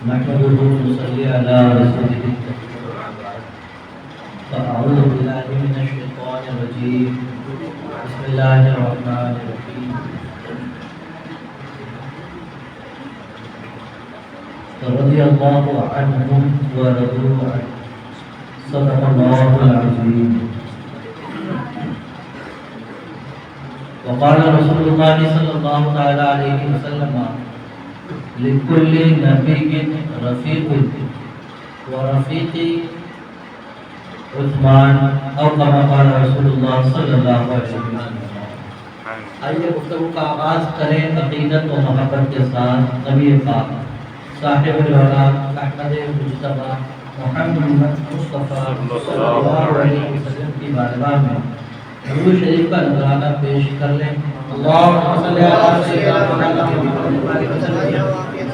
نحمده ونصلي على رسوله الكريم. فأعوذ بالله من الشيطان الرجيم. بسم الله الرحمن الرحيم. رضي الله عنهم ورضوا عنه. صدق الله العظيم. وقال رسول الله صلى الله تعالى عليه وسلم: لكل نبي رفيق ورفيقي عثمان، او كما قال رسول الله صلی اللہ علیہ وسلم. آئیے گفتگو کا آغاز کریں عقیدت و محبت کے ساتھ نبی پاک صاحب الولاد احمد مجتبی محمد مصطفیٰ صلی اللہ علیہ وسلم کی بارگاہ میں درود شریف کا نذرانہ پیش کر لیں. اللہم صلی علی سیدنا محمد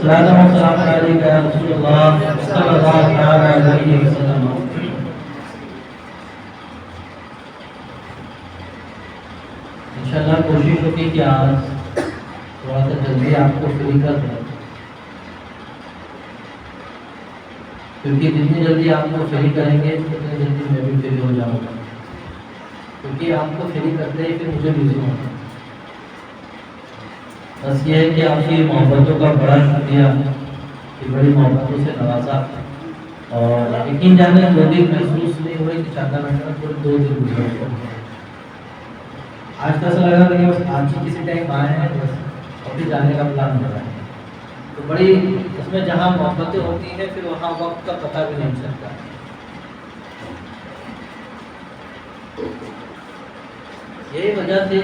صلاۃ و سلام علیک یا رسول اللہ صلی اللہ علیہ وسلم. انشاءاللہ کوشش ہوگی کہ آج تھوڑا سا جلدی آپ کو فری کر دیں، کیونکہ جتنی جلدی آپ کو فری کریں گے اتنی جلدی میں بھی فری ہو جاؤں گا، کیونکہ آپ کو فری کرتے ہی پھر مجھے بزی ہونا. بس یہ ہے کہ آپ کی محبتوں کا بڑا شکریہ کہ بڑی محبتوں سے نوازا، اور یقین جانے 2 دن محسوس نہیں ہوئے کہ 4 گھنٹہ پورے 2 دن گزر گئے. آج تو ایسا لگا کہ بس آج ہی کسی ٹائم آئے ہیں، بس ابھی جانے کا پلان ہو رہا ہے. تو بڑی اس میں جہاں محبتیں ہوتی ہیں پھر وہاں وقت کا پتہ بھی نہیں چلتا. یہی وجہ تھی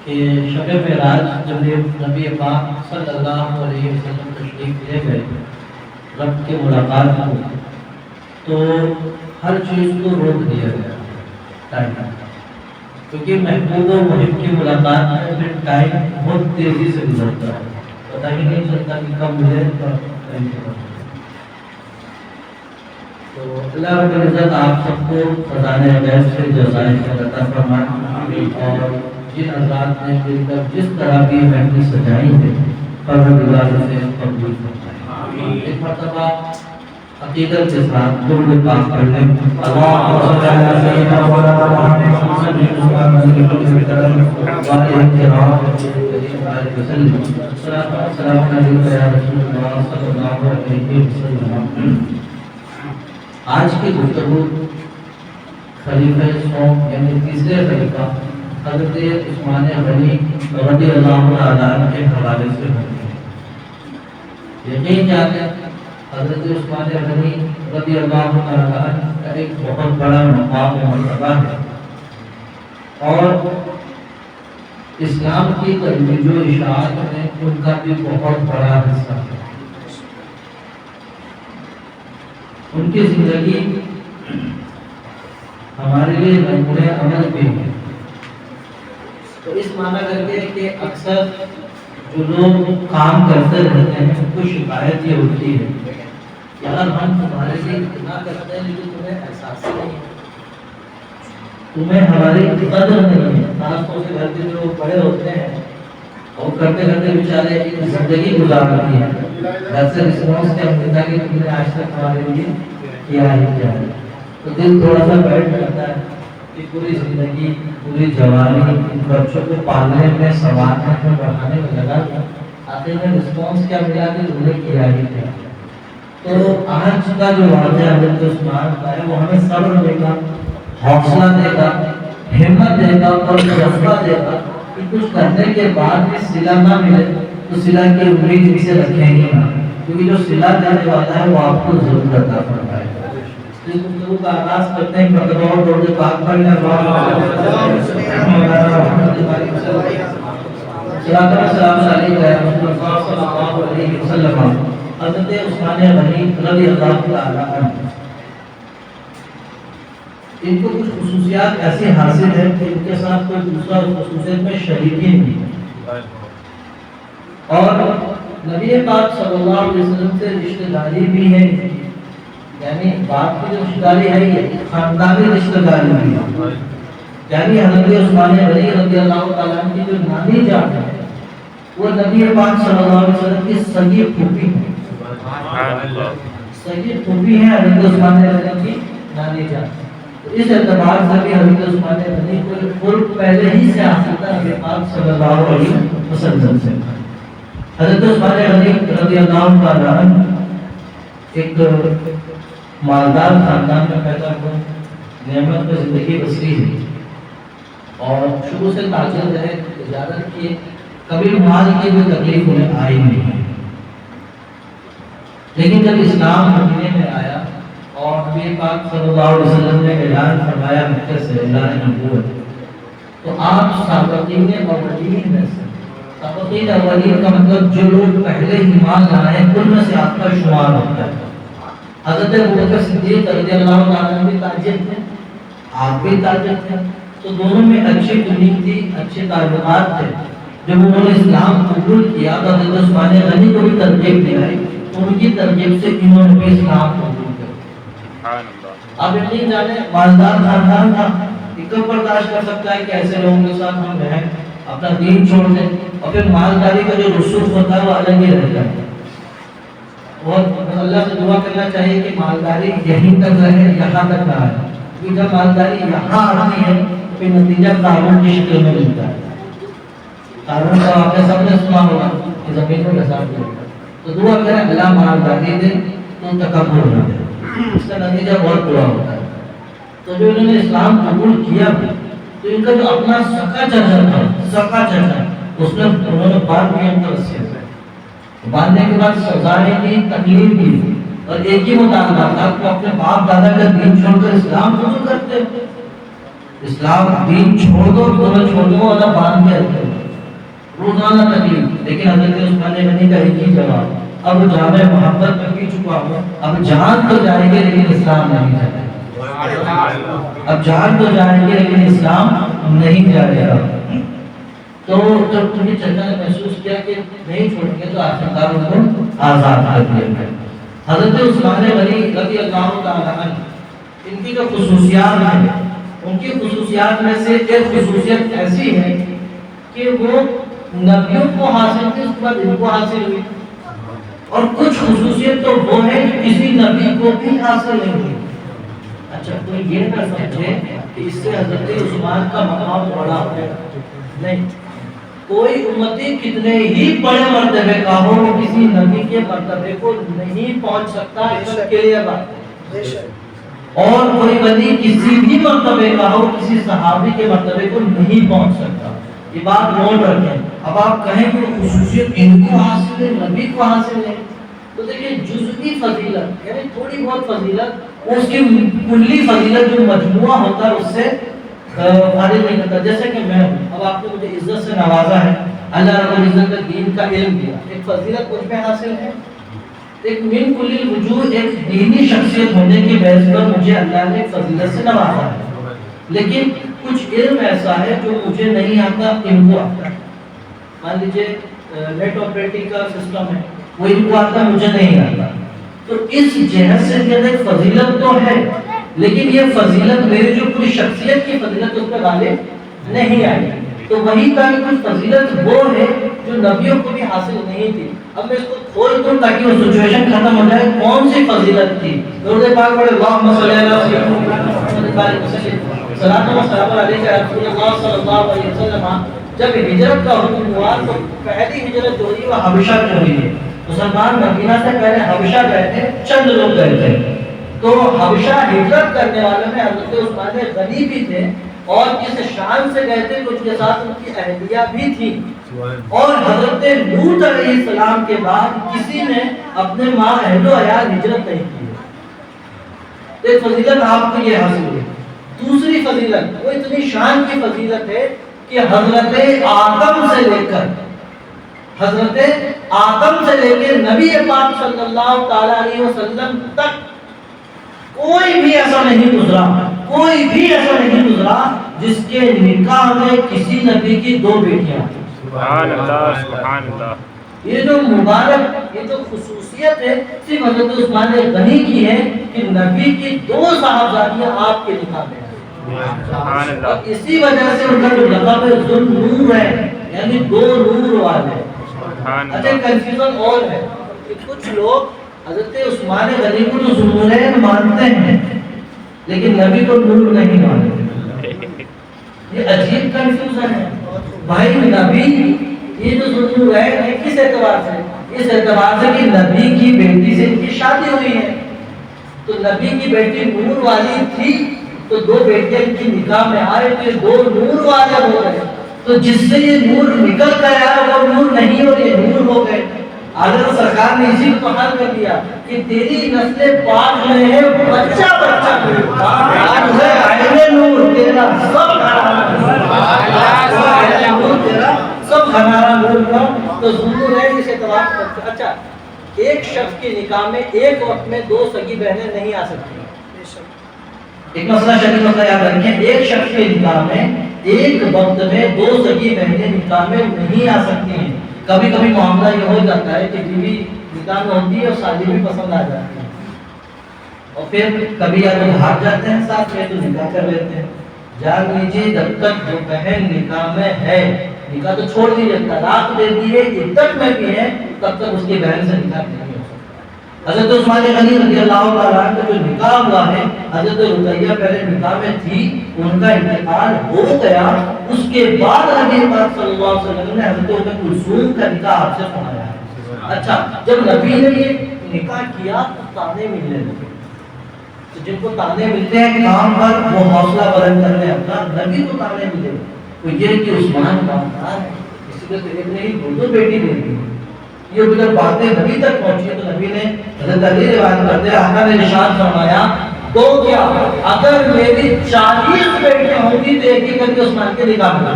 کہ شب معراج جب نبی پاک صلی اللہ علیہ وسلم تشریف لے گئے، رب کی ملاقات ہوئی، تو ہر چیز کو روک دیا گیا ٹائم، کیونکہ محبوب و محب کی ملاقات میں پھر ٹائم بہت تیزی سے گزرتا ہے، پتہ ہی نہیں چلتا کہ کب ملے کب ٹائم ختم. تو اللہ رب العزت آپ سب کو خزانہ غیب سے جزائے خیر عطا فرمائے، اور جن حضرات نے مل کر جس طرح کی محفل سجائی ہے پروردگار سے قبول فرمائے. ایک مرتبہ عقیدت کے ساتھ درود پاک پڑھ لیں. اللہم صلی علی سیدنا مولانا محمد صلی اللہ علیہ وسلم. السلام علیکم یا رسول اللہ صلی اللہ علیہ وسلم. آج کی گفتگو خلیفہ سوم یعنی تیسرے خلیفہ حضرت عثمان غنی رضی اللہ عنہ کے حوالے سے ہوگی. یقین جانیں حضرت عثمان غنی رضی اللہ عنہ کا ایک بہت بڑا مقام و مرتبہ ہے، اور اسلام کی ترویج و اشاعت میں ان کا بھی بہت بڑا حصہ ہے. ان کی زندگی ہمارے لیے نمونہ عمل بھی ہے. تو اس معنی کرتے ہیں کہ اکثر جو لوگ کام کرتے رہتے ہیں ان کو شکایت یہ ہوتی ہے کہ یار ہم تمہارے لیے اتنا کرتے ہیں لیکن تمہیں احساس نہیں ہے، تمہیں ہماری قدر نہیں ہے. خاص طور سے گھر کے جو بڑے ہوتے ہیں اور کرتے کرتے بیچارے زندگی گزار رہی ہے، گھر سے رسپانس کیا ملتا کہ تم نے آج تک ہمارے لیے کیا ہی کیا ہے. تو دل تھوڑا سا بیٹھ جاتا ہے کہ پوری زندگی پوری جوانی ان بچوں کو پالنے میں سنوارنے میں بڑھانے میں لگا، آخر میں رسپانس کیا ملا کہ تم نے کیا ہی کیا. تو آج کا جو واقعہ حضرت عثمان کا ہے وہ ہمیں صبر دے گا، حوصلہ دے گا، ہمت دے گا اور جذبہ دے گا کہ کچھ کرنے کے بعد بھی صلہ نہ ملے تو صلہ کی امید سے رکھیں گے نہ، کیونکہ جو صلہ دینے والا ہے وہ آپ کو ضرور عطا فرمائے گا. اس گفتگو کا آغاز کرتے ہیں مرتبہ اور درود پاک پڑھنے سلام علیکم یا رسول اللہ صلی اللہ علیہ وسلم. حضرت عثمان غنی رضی اللہ تعالی عنہ، ان کو کچھ خصوصیات ایسی حاصل ہے کہ ان کے ساتھ کوئی دوسرا خصوصیت میں شریک ہی نہیں ہے، اور نبی پاک صلی اللہ علیہ وسلم سے رشتہ داری بھی ہے، یعنی باپ کی جو رشتہ داری ہے یہ خاندانی رشتہ داری بھی ہے. یعنی حضرت عثمان غنی رضی اللہ تعالیٰ عنہ کی جو نانی جان ہے وہ نبی پاک صلی اللہ علیہ وسلم کی سگی پھوپھی ہے. صحیح خوبی ہے حضرت عثمان غنی کی نانی جان. اس اعتبار سے بھی حضرت عثمان غنی کو قرب پہلے ہی سے حاصل تھا نبی پاک صلی اللہ علیہ وسلم سے. حضرت عثمان غنی رضی اللہ تعالیٰ عنہ ایک مالدار خاندان میں پیدا ہوئے, نعمت میں زندگی بسری ہے اور شروع سے تاجر رہے, تجارت کی, کبھی مال کی کوئی تکلیف انہیں آئی نہیں. لیکن جب اسلام مدینے میں آیا اور نبی پاک صلی اللہ علیہ وسلم نے اعلان فرمایا مکہ سے اعلان نبوت, تو آپ سابقین اولین میں سے, سابقین اولین کا مطلب جو لوگ پہلے ایمان لائے ان میں سے آپ کا شمار ہوتا ہے. حضرت ابوبکر صدیق رضی اللہ تعالیٰ عنہ بھی تاجر تھے, آپ بھی تاجر تھے, تو دونوں میں اچھی تنیک تھی, اچھے تعلقات تھے. جب انہوں نے اسلام قبول کیا تو حضرت عثمان غنی کو بھی ترغیب دلائی, ان کی ترغیب سے انہوں نے بھی اسلام قبول کیا. آپ یقین جانیں مالدار خاندان تھا, کب برداشت کر سکتا ہے کہ ایسے لوگوں کے ساتھ ہم رہیں, اپنا دین چھوڑ دیں, اور پھر مالداری کا جو رسوخ ہوتا ہے وہ الگ ہی رہتا ہے. اور اللہ سے دعا کرنا چاہیے کہ مالداری یہیں تک رہے, یہاں تک نہ آئے, کیونکہ جب مالداری یہاں آتی ہے پھر نتیجہ تعاون کی شکل میں ملتا ہے. تعاون کا واقعہ سب نے سنا ہوگا کہ زمینوں کے ساتھ ہوگا, تو دعا کریں اللہ مالداری دے تو تکبر نہ دے, اس کا نتیجہ بہت برا ہوتا ہے. تو جو انہوں نے اسلام قبول کیا تو ان کا جو اپنا سکا چچا تھا, سکا چچا, اس میں انہوں نے باندھ دیا ان کا رسیہ, باندھنے کے بعد سزائیں کی, تکلیف دی, اور ایک ہی مطالبہ تھا کہ اپنے باپ دادا کا دین چھوڑ کر اسلام قبول کرتے, اسلام دین چھوڑ دو تو میں چھوڑ دوں اور باندھ کے رکھتے, روزانہ تکلیف. لیکن حضرت عثمان غنی کا ایک ہی جواب, اب جامع محبت میں پی چکا ہوں, اب جان تو جائیں گے لیکن اسلام نہیں جائے گا, اب جان تو جائیں گے لیکن اسلام نہیں جائے گا. تو جب تمہیں چچا نے محسوس کیا کہ نہیں چھوڑیں گے تو آخرکار ان کو آزاد کر دیا گیا. حضرت عثمان غنی رضی اللہ تعالیٰ عنہ, ان کی جو خصوصیات ہیں, ان کی خصوصیات میں سے ایک خصوصیت ایسی ہے کہ وہ نبیوں کو حاصل تھی, اس کے بعد ان کو حاصل ہوئی, اور کچھ خصوصیت تو وہ ہے کہ کسی نبی کو بھی حاصل نہیں ہوئی. اچھا تو یہ نہ سمجھے کہ اس سے حضرت عثمان کا مقام بڑا ہے, نہیں. کوئی امتی کتنے ہی بڑے مرتبے کا ہو وہ کسی نبی کے مرتبے کو نہیں پہنچ سکتا, اس کے لیے بات ہے. اور کوئی ولی کسی بھی مرتبے کا ہو کسی صحابی کے مرتبے کو نہیں پہنچ سکتا, یہ بات نوٹ رکھیں. اب آپ کہیں کہ خصوصیت ان کو حاصل ہے, نبی کو حاصل ہے, تو دیکھیں جزوی فضیلت یعنی تھوڑی بہت فضیلت, اس کی کلی فضیلت جو مجموعہ ہوتا ہے اس سے فارغ نہیں کرتا. جیسے کہ میں ہوں, اب آپ نے مجھے عزت سے نوازا ہے, اللہ رب العزت نے دین کا علم دیا, ایک فضیلت مجھ میں حاصل ہے, ایک من کل الوجوہ ایک دینی شخصیت ہونے کی بحث پر مجھے اللہ نے فضیلت سے نوازا ہے. لیکن کچھ علم ایسا ہے جو مجھے نہیں آتا, ان کو آتا ہے. مان لیجیے نیٹ آپریٹنگ کا سسٹم ہے, وہ ان کو آتا ہے, مجھے نہیں آتا. تو اس جہت سے ایک فضیلت تو ہے, لیکن یہ فضیلت میری جو پوری شخصیت کی فضیلت اس پہ غالب نہیں آئی. تو وہی کا کچھ فضیلت وہ ہے جو نبیوں کو بھی حاصل نہیں تھی. اب میں اس کو کھول دوں تاکہ وہ سچویشن ختم ہو جائے. کون سی فضیلت تھی؟ درود پاک پڑھے, اللہم صلی اللہ علیہ وسلم, صلاۃ و سلام علیک یا رسول اللہ صلی اللہ علیہ وسلم. جب ہجرت کا حکم ہوا تو پہلی ہجرت جو ہوئی وہ حبشہ کی ہوئی ہے. مسلمان مدینہ سے پہلے حبشہ گئے تھے, چند لوگ گئے تھے. تو حبشہ ہجرت کرنے والوں میں حضرت عثمان غنی بھی تھے, اور جس شان سے گئے تھے کچھ کے ساتھ ان کی اہلیہ بھی تھی. اور حضرت لوط علیہ السلام کے بعد کسی نے اپنے ماں اہل و عیال ہجرت نہیں کی. ایک فضیلت آپ کو یہ حاصل ہوئی. دوسری فضیلت وہ اتنی شان کی فضیلت ہے کہ حضرت آدم سے لے کے نبی پاک صلی اللہ تعالی علیہ وسلم تک کوئی بھی ایسا نہیں گزرا جس کے نکاح میں کسی نبی کی دو بیٹیاں. سبحان اللہ, سبحان اللہ. یہ جو مبارک, یہ جو خصوصیت ہے صرف حضرت عثمان غنی کی ہے کہ نبی کی دو صاحبزادیاں آپ کے نکاح میں ہیں. اسی وجہ سے ان کا جو لقب ہے ذو نور ہے, یعنی دو نور والے. اچھا کنفیوژن اور ہے کہ کچھ لوگ حضرت عثمان غنی کو تو ذوالنورین مانتے ہیں لیکن نبی کو نور نہیں مانتے. یہ عجیب کنفیوژن ہے بھائی. نبی یہ جو ذوالنورین ہے کس اعتبار سے؟ اس اعتبار سے کہ نبی کی بیٹی سے ان کی شادی ہوئی ہے. تو نبی کی بیٹی نور والی تھی تو دو بیٹیاں ان کی نکاح میں آئے تو یہ دو نور والے ہو گئے. تو جس سے یہ نور نکل گیا وہ نور نہیں اور یہ نور ہو گئے. حضرت سرکار نے اسی کو حل کر دیا کہ تیری نسل پاک میں ہے بچہ بچہ نور تیرا سب سب گھنارا نور کا. تو ذوالنورین اس اعتبار سے اچھا ایک شخص کے نکاح میں ایک وقت میں دو سگی بہنیں نہیں آ سکتی. ایک مسئلہ شریف مسئلہ یاد رکھیں, ایک شخص کے نکاح میں ایک وقت میں دو سگی بہنیں نکاح میں نہیں آ سکتی ہیں. کبھی کبھی معاملہ یہ ہو جاتا ہے کہ بیوی نکاح میں ہوتی ہے اور شادی بھی پسند آ جاتی ہے اور پھر کبھی یا تو بھاگ جاتے ہیں ساتھ میں تو نکاح کر لیتے ہیں. جان لیجیے جب تک جو بہن نکاح میں ہے نکاح تو چھوڑ دیجیے, طلاق دے دیے عدت میں بھی ہے تب تک اس کی بہن سے نکاح نہیں ہو سکتا. حضرت عثمان غنی رضی اللہ تعالیٰ عنہ کا جو نکاح ہوا ہے, حضرت رقیہ پہلے نکاح میں تھی, ان کا انتقال ہو گیا. اس کے بعد نبی پاک صلی اللہ علیہ وسلم نے حضرت ام کلثوم کا نکاح آپ سے فرمایا. اچھا جب نبی نے یہ نکاح کیا تو تانے ملنے لگے. تو جن کو تانے ملتے ہیں کام پر وہ حوصلہ بلند کر لیں اپنا. نبی کو تانے ملے تو یہ کہ عثمان کامدار ہے, اسی لیے تو ایک نہیں دو بیٹی دے دی. یہ جب باتیں نبی تک پہنچی تو نبی نے حضرت علی روایت کرتے ہیں آقا نے ارشاد فرمایا تو کیا اگر میری 40 بیٹیاں ہوں گی تو ایک ہی کر کے عثمان کے نکاح میں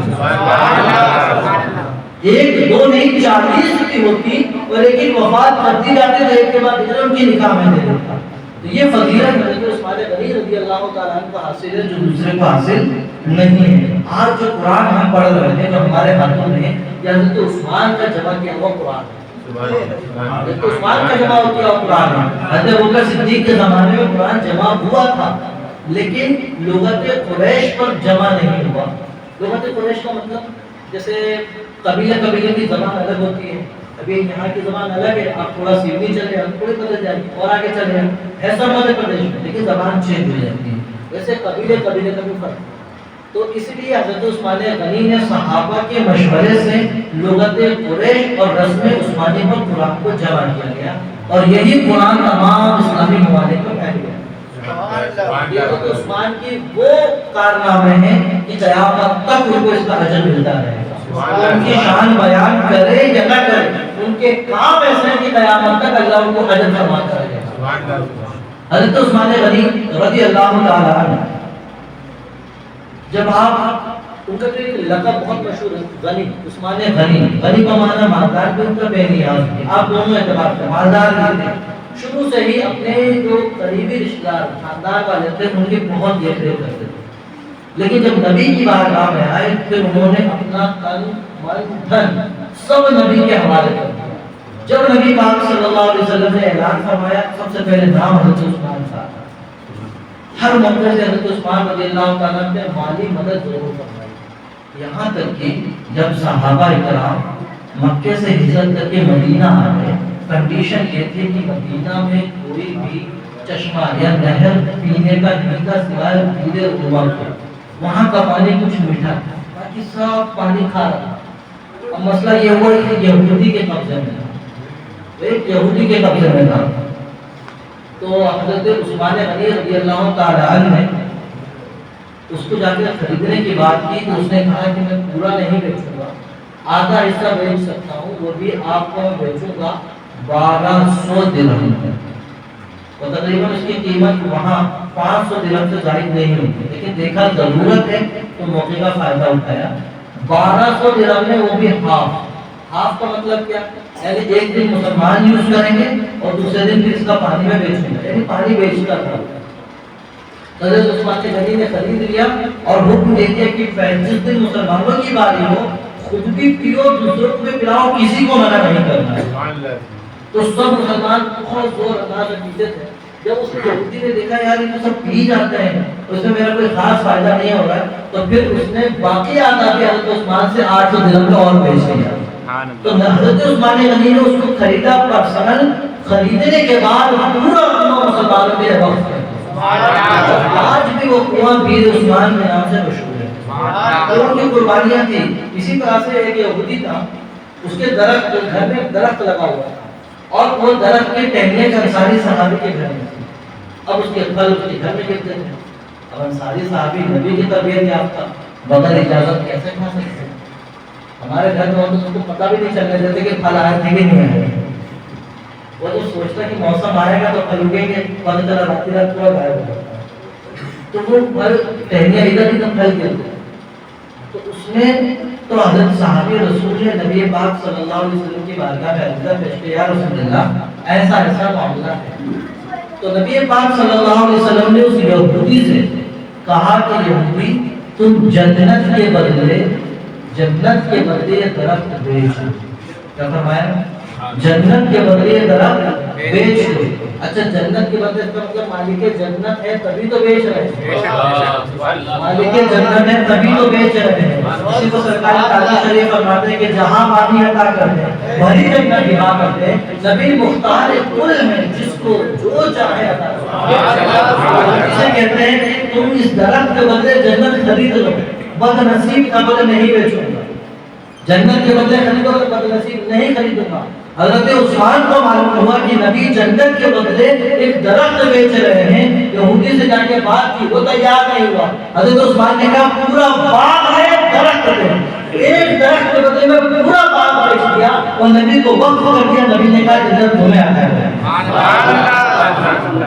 ایک دو نہیں 40 بھی ہوتی اور لیکن وفات کرتی جاتی تو ایک کے بعد ان کی نکاح میں دے دیتا. تو یہ فضیلت حضرت عثمان غنی رضی اللہ تعالیٰ عنہ کو حاصل ہے جو دوسرے کو حاصل نہیں ہے. آج جو قرآن ہم پڑھ رہے ہیں جو ہمارے ہاتھوں میں یہ حضرت عثمان کا جمع کیا ہوا قرآن ہے. حضرت عثمان کا جمع کیا ہوا قرآن ہے. حضرت ابوبکر صدیق کے زمانے میں قرآن جمع ہوا تھا لیکن لغت قریش پر جمع نہیں ہوا. لغت قریش کا مطلب جیسے قبیلے کی زبان الگ ہوتی ہے. ابھی یہاں کی زبان الگ ہے, آپ تھوڑا سیدھی چلے آپ تھوڑے بدل جائیں اور آگے چلے ایسا مدھیہ پردیش میں لیکن زبان چینج ہو جاتی ہے. ویسے قبیلے کا بھی فرق. تو اس لیے حضرت عثمان غنی نے صحابہ کے مشورے سے لغت قریش اور رسم عثمانی پر قرآن کو جمع کیا گیا اور یہی قرآن تمام اسلامی ممالک میں پھیل گیا. حضرت عثمان کی وہ کارنامے ہیں کہ قیامت تک ان کو اس کا اجر ملتا رہے. ان کی شان بیان کرے یا نہ کرے, ان کے کام ایسے ہیں کہ قیامت تک اللہ ان کو اجر فرماتا رہے. حضرت عثمان غنی رضی اللہ تعالیٰ عنہ جب آپ ان کا تو ایک لقب بہت مشہور ہے غنی, عثمان غنی. غنی کا معنی مالدار بھی ان کا بے نیاز ہے. آپ دونوں اعتبار سے مالدار بھی تھے. شروع سے ہی اپنے جو قریبی رشتہ دار خاندان والے تھے ان کی بہت دیکھ ریکھ کرتے تھے. لیکن جب نبی کی بارگاہ میں آئے پھر انہوں نے اپنا تن من دھن سب نبی کے حوالے کر دیا. جب نبی پاک صلی اللہ علیہ وسلم نے اعلان فرمایا سب سے پہلے نام حضرت عثمان تھا. ہر موقع سے حضرت عثمان رضی اللہ تعالیٰ نے مالی مدد ضرور فرمائی. یہاں تک کہ جب صحابہ اکرام مکے سے ہجرت کر کے مدینہ آ گئے, کنڈیشن یہ تھی کہ مدینہ میں کوئی بھی چشمہ یا نہر پینے کا نہیں تھا سوائے پیلے عمر کے. وہاں کا پانی کچھ میٹھا تھا, باقی سب پانی کھا رہا. اب مسئلہ یہ ہوا کہ یہودی کے قبضے میں تھا, ایک یہودی کے قبضے میں تھا. تو حضرت عثمان غنی رضی اللہ تعالیٰ عنہ نے اس کو جا کے خریدنے کی بات کی تو اس نے کہا کہ میں پورا نہیں بیچوں گا, آدھا حصہ بیچ سکتا ہوں, وہ بھی آپ کو میں بیچوں گا 1200 درہم. اور تقریباً اس کی قیمت وہاں 500 درہم سے زائد نہیں ہوتی, لیکن دیکھا ضرورت ہے تو موقع کا فائدہ اٹھایا. 1200 درہم میں وہ بھی ہاف کا مطلب کیا, یعنی ایک دن مسلمان یوز کریں گے اور دوسرے دن پھر اس کا پانی میں بیچیں گے, یعنی پانی بیچتا تھا. حضرت عثمان غنی نے خرید لیا اور حکم دے دیا کہ جس دن مسلمانوں کی باری ہو خود بھی پیو دوسروں کو بھی پلاؤ, کسی کو منع نہیں کرنا ہے. تو سب مسلمان بہت زور انداز سے پیتے تھے. جب اس یہودی نے دیکھا یار یہ تو سب پی جاتے ہیں, اس میں میرا کوئی خاص فائدہ نہیں ہو رہا ہے, تو پھر اس نے باقی آدھا بھی حضرت عثمان سے 800 درہم میں اور بیچ دیا. تو حضرت عثمان غنی نے اس کو خریدا، پرسنل خریدنے کے بعد پورا کنواں مسلمانوں کے وقت کیا۔ آج بھی وہ کنواں بیر عثمان کے نام سے مشہور ہے، ان کی قربانیاں تھی۔ اسی طرح سے ایک یہودی تھا، اس کے درخت گھر میں درخت لگا ہوا تھا اور وہ درخت کی ٹہنیاں انصاری صحابی کے گھر میں تھی۔ اب اس کے پھل اس کے گھر میں گرتے تھے۔ اب انصاری صحابی نبی کی تربیت یافتہ بغیر اجازت کیسے کھا سکتے ہیں؟ ہمارے گھر میں ان کو پتہ بھی نہیں چلنے دیتے کہ پھل آئے تھے کہ نہیں آئے۔ وہ جو سوچتا کہ موسم آئے گا تو پھل اگیں گے، پتہ چلا رات رات پورا غائب ہو جاتا ہے، تو وہ پھل ٹہنیاں ادھر ادھر پھیل گرتے ہیں۔ تو اس میں تو حضرت صحابی رسول نے نبی پاک صلی اللہ علیہ وسلم کی بارگاہ میں عرض پیش کیا، یا رسول اللہ ایسا ایسا معاملہ ہے۔ تو نبی پاک صلی اللہ علیہ وسلم نے اس یہودی سے کہا کہ یہودی تم جنت کے بدلے یہ درخت بیچ دو۔ کیا فرمایا؟ جنت کے بدلے یہ درخت بیچ دو۔ اچھا جنت کے بدلے اس کا مطلب مالک جنت ہے تبھی تو بیچ رہے ہیں، مالک جنت ہے تبھی تو بیچ رہے ہیں۔ اسی کو سرکار تعالیٰ شریف فرماتے ہیں کہ جہاں پانی عطا کرتے ہیں وہی جنت دعا کرتے ہیں، نبی مختار کل میں جس کو جو چاہے عطا کرتے ہیں۔ اسے کہتے ہیں تم اس درخت کے بدلے جنت خرید لو، بد نصیب کا بدلے نہیں بیچوں گا، جنت کے بدلے خریدو تو بد نصیب نہیں خریدوں گا۔ حضرت عثمان کو معلوم ہوا کہ نبی جنت کے بدلے ایک درخت بیچ رہے ہیں، یہودی سے جا کے بات کی، وہ تیار نہیں ہوا۔ حضرت عثمان نے کہا پورا باغ ہے درخت دے، ایک درخت کے بدلے میں پورا باغ بیچ دیا اور نبی کو وقف کر دیا۔ نبی نے کہا جنت تمہیں آتا ہے۔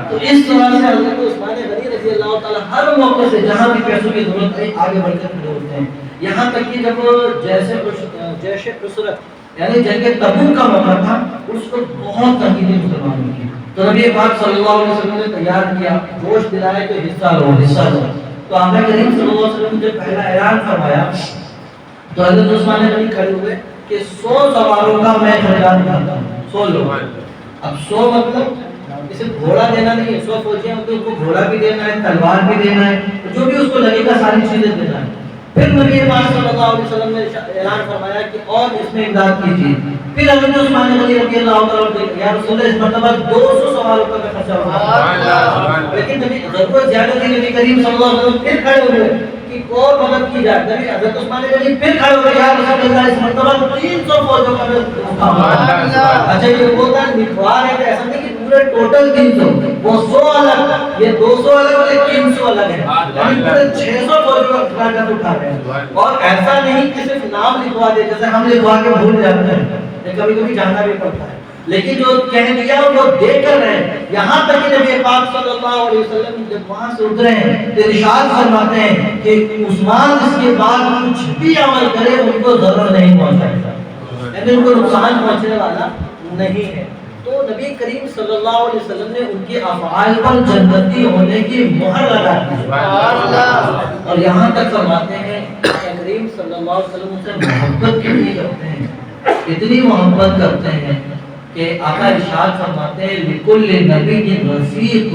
تو اس طرح سے حضرت عثمان غنی رضی اللہ تعالی ہر موقع سے جہاں بھی پیسوں کی ضرورت ہے آگے بڑھ کر کھڑے ہوتے ہیں۔ یہاں تک کہ جب جیش عسرت یعنی جنگ تبوک کا موقع تھا، اس کو بہت تنگی تھی مسلمانوں کی، تو نبی پاک صلی اللہ علیہ وسلم نے تیار کیا، جوش دلائے کہ حصہ لو حصہ لو۔ تو آقا کریم صلی اللہ علیہ وسلم نے جب پہلا اعلان فرمایا تو حضرت عثمان غنی کھڑے ہوئے کہ 100 سواروں کا میں خریدار کرتا ہوں، 100 لوگ۔ اب 100 مطلب اسے گھوڑا دینا نہیں ہے، 100 فوجی ہیں تو اس کو گھوڑا بھی دینا ہے، تلوار بھی دینا ہے، جو بھی اس کو لگے گا ساری چیزیں دینا ہے۔ پھر نبی پاک صلی اللہ علیہ وسلم نے اعلان فرمایا کہ اور اس میں امداد کیجیے۔ پھر حضرت عثمان غنی رضی اللہ تعالیٰ عنہ یا رسول اللہ اس مرتبہ 200 سواروں کا خرچہ ہوا، لیکن نبی ضرورت زیادہ تھی، نبی کریم صلی اللہ علیہ وسلم پھر کھڑے ہوئے کہ اور مدد کی جائے۔ نبی حضرت عثمان غنی پھر کھڑے ہوئے، یا رسول اللہ اس مرتبہ 300 فوجوں کا اچھا یہ وہ تھا نکھوار ہے کہ ایسا نہیں کہ پورے ٹوٹل 300، وہ 100 الگ، یہ 200 الگ اور 300 الگ ہے، یعنی پورے 600 فوجوں کا خرچہ اٹھا رہے ہیں۔ اور ایسا نہیں کہ صرف نام لکھوا دے، جیسے ہم لکھوا کے بھول جاتے ہیں، کبھی کبھی جانا بھی پڑتا ہے، لیکن جو کہہ دیا وہ دے کر رہے ہیں۔ یہاں تک کہ نبی پاک صلی اللہ علیہ وسلم جب وہاں سے اترے ہیں تو ارشاد فرماتے ہیں کہ عثمان اس کے بعد کچھ بھی عمل کرے ان کو ضرر نہیں پہنچائے گا، یعنی ان کو نقصان پہنچنے والا نہیں ہے۔ تو نبی کریم صلی اللہ علیہ وسلم نے ان کے افعال پر جنتی ہونے کی مہر لگا دی، اور یہاں تک فرماتے ہیں نبی کریم صلی اللہ علیہ وسلم سے محبت کتنی کرتے ہیں، اتنی محبت کرتے ہیں کہ آقا ارشاد فرماتے ہیں لکل نبی رفیق،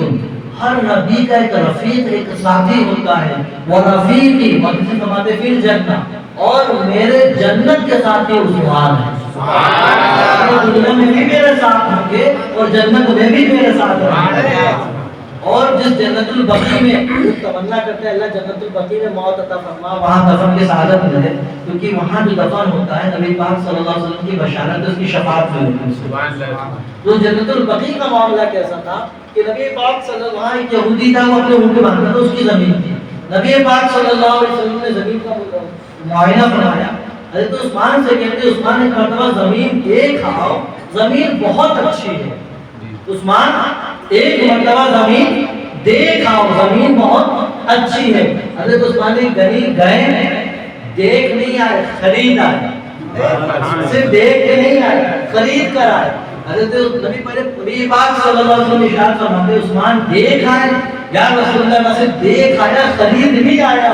ہر نبی کا ایک رفیق ایک ساتھی ہوتا ہے، وہ رفیقی مطلب فرماتے فی الجنہ، اور میرے جنت کے ساتھی عثمان ہیں۔ دنیا میں بھی میرے ساتھ ہوں گے اور جنت میں بھی میرے ساتھ ہوں گے۔ اور جس جنت البقیع میں تمنا کرتے ہیں اللہ جنت البقیع میں موت عطا فرما، وہاں دفن کی سعادت ملے، کیونکہ وہاں جو دفن ہوتا ہے نبی پاک صلی اللہ علیہ وسلم کی بشارت اس کی شفاعت ملے۔ تو جنت البقیع کا معاملہ کیسا تھا کہ نبی پاک صلی اللہ علیہ وسلم، وہاں ایک یہودی تھا، وہ اپنے اونٹ پہ باندھا تھا، اس کی زمین تھی، نبی پاک صلی اللہ علیہ وسلم نے زمین کا معائنہ فرمایا۔ حضرت عثمان سے کہتے ہیں عثمان ایک مرتبہ زمین دیکھ آؤ، زمین بہت اچھی ہے۔ عثمان ایک مرتبہ زمین دیکھ آؤ، زمین بہت اچھی ہے۔ حضرت عثمان غنی گئے، دیکھ نہیں آئے، خرید آئے، صرف دیکھ کے نہیں آئے، خرید کر آئے۔ حضرت نبی پاک صلی اللہ علیہ وسلم ارشاد فرماتے ہیں عثمان دیکھ آئے، یا رسول اللہ میں صرف دیکھ آیا خرید بھی آیا۔